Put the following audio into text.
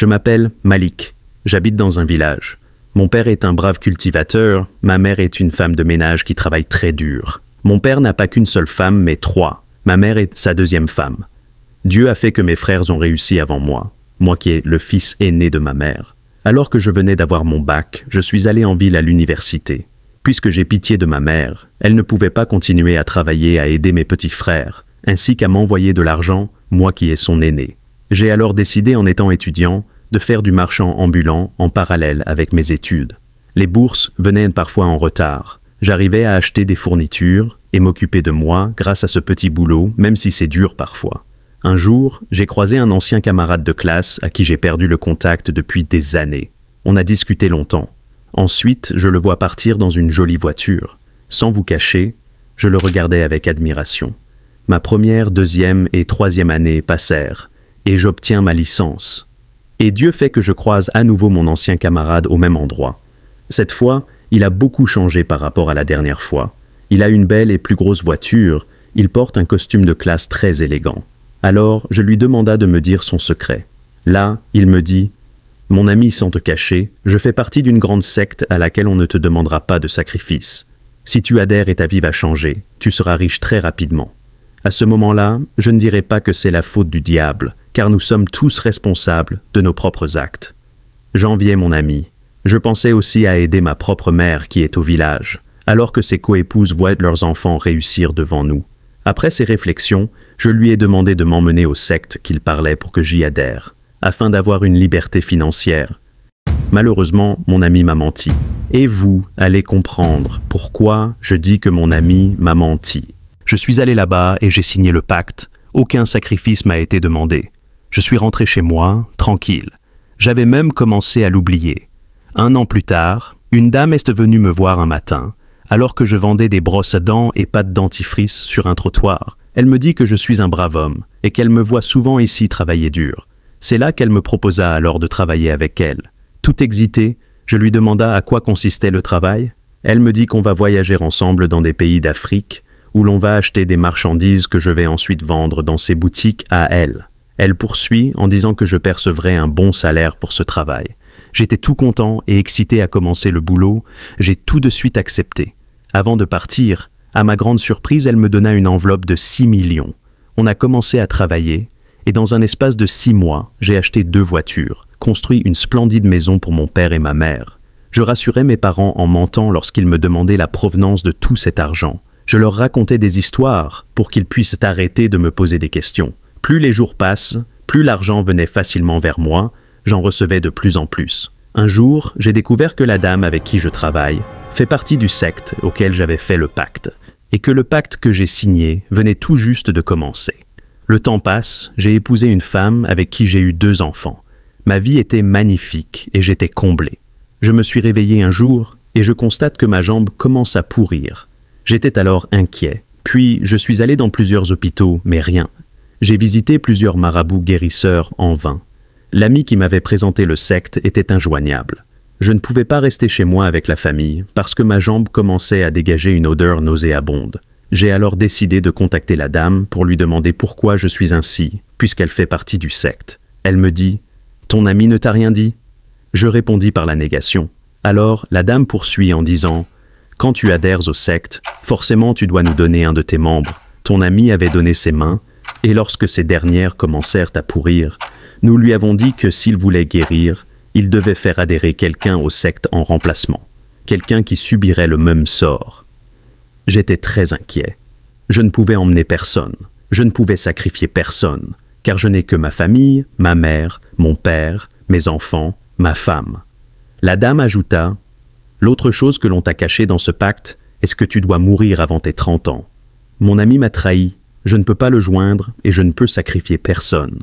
Je m'appelle Malik. J'habite dans un village. Mon père est un brave cultivateur, ma mère est une femme de ménage qui travaille très dur. Mon père n'a pas qu'une seule femme, mais 3. Ma mère est sa 2e femme. Dieu a fait que mes frères ont réussi avant moi, moi qui est le fils aîné de ma mère. Alors que je venais d'avoir mon bac, je suis allé en ville à l'université. Puisque j'ai pitié de ma mère, elle ne pouvait pas continuer à travailler à aider mes petits frères, ainsi qu'à m'envoyer de l'argent, moi qui est son aîné. J'ai alors décidé, en étant étudiant, de faire du marchand ambulant en parallèle avec mes études. Les bourses venaient parfois en retard. J'arrivais à acheter des fournitures et m'occuper de moi grâce à ce petit boulot, même si c'est dur parfois. Un jour, j'ai croisé un ancien camarade de classe à qui j'ai perdu le contact depuis des années. On a discuté longtemps. Ensuite, je le vois partir dans une jolie voiture. Sans vous cacher, je le regardais avec admiration. Ma première, 2e et 3e année passèrent, et j'obtiens ma licence. Et Dieu fait que je croise à nouveau mon ancien camarade au même endroit. Cette fois, il a beaucoup changé par rapport à la dernière fois. Il a une belle et plus grosse voiture, il porte un costume de classe très élégant. Alors, je lui demanda de me dire son secret. Là, il me dit « Mon ami, sans te cacher, je fais partie d'une grande secte à laquelle on ne te demandera pas de sacrifice. Si tu adhères et ta vie va changer, tu seras riche très rapidement. » À ce moment-là, je ne dirai pas que c'est la faute du diable, car nous sommes tous responsables de nos propres actes. J'enviais mon ami. Je pensais aussi à aider ma propre mère qui est au village, alors que ses coépouses voient leurs enfants réussir devant nous. Après ces réflexions, je lui ai demandé de m'emmener aux sectes qu'il parlait pour que j'y adhère, afin d'avoir une liberté financière. Malheureusement, mon ami m'a menti. Et vous allez comprendre pourquoi je dis que mon ami m'a menti. Je suis allé là-bas et j'ai signé le pacte. Aucun sacrifice m'a été demandé. Je suis rentré chez moi, tranquille. J'avais même commencé à l'oublier. 1 an plus tard, une dame est venue me voir un matin, alors que je vendais des brosses à dents et pâtes dentifrice sur un trottoir. Elle me dit que je suis un brave homme et qu'elle me voit souvent ici travailler dur. C'est là qu'elle me proposa alors de travailler avec elle. Tout excité, je lui demanda à quoi consistait le travail. Elle me dit qu'on va voyager ensemble dans des pays d'Afrique, où l'on va acheter des marchandises que je vais ensuite vendre dans ses boutiques à elle. Elle poursuit en disant que je percevrai un bon salaire pour ce travail. J'étais tout content et excité à commencer le boulot, j'ai tout de suite accepté. Avant de partir, à ma grande surprise, elle me donna une enveloppe de 6 millions. On a commencé à travailler, et dans un espace de 6 mois, j'ai acheté 2 voitures, construit une splendide maison pour mon père et ma mère. Je rassurais mes parents en mentant lorsqu'ils me demandaient la provenance de tout cet argent. Je leur racontais des histoires pour qu'ils puissent arrêter de me poser des questions. Plus les jours passent, plus l'argent venait facilement vers moi, j'en recevais de plus en plus. Un jour, j'ai découvert que la dame avec qui je travaille fait partie du secte auquel j'avais fait le pacte, et que le pacte que j'ai signé venait tout juste de commencer. Le temps passe, j'ai épousé une femme avec qui j'ai eu 2 enfants. Ma vie était magnifique et j'étais comblé. Je me suis réveillé un jour et je constate que ma jambe commence à pourrir. J'étais alors inquiet, puis je suis allé dans plusieurs hôpitaux, mais rien. J'ai visité plusieurs marabouts guérisseurs en vain. L'ami qui m'avait présenté le secte était injoignable. Je ne pouvais pas rester chez moi avec la famille parce que ma jambe commençait à dégager une odeur nauséabonde. J'ai alors décidé de contacter la dame pour lui demander pourquoi je suis ainsi, puisqu'elle fait partie du secte. Elle me dit « Ton ami ne t'a rien dit ?» Je répondis par la négation. Alors la dame poursuit en disant « Quand tu adhères au secte, forcément tu dois nous donner un de tes membres. Ton ami avait donné ses mains, et lorsque ces dernières commencèrent à pourrir, nous lui avons dit que s'il voulait guérir, il devait faire adhérer quelqu'un au secte en remplacement, quelqu'un qui subirait le même sort. » J'étais très inquiet. Je ne pouvais emmener personne, je ne pouvais sacrifier personne, car je n'ai que ma famille, ma mère, mon père, mes enfants, ma femme. La dame ajouta « L'autre chose que l'on t'a cachée dans ce pacte est que tu dois mourir avant tes 30 ans. Mon ami m'a trahi, je ne peux pas le joindre et je ne peux sacrifier personne.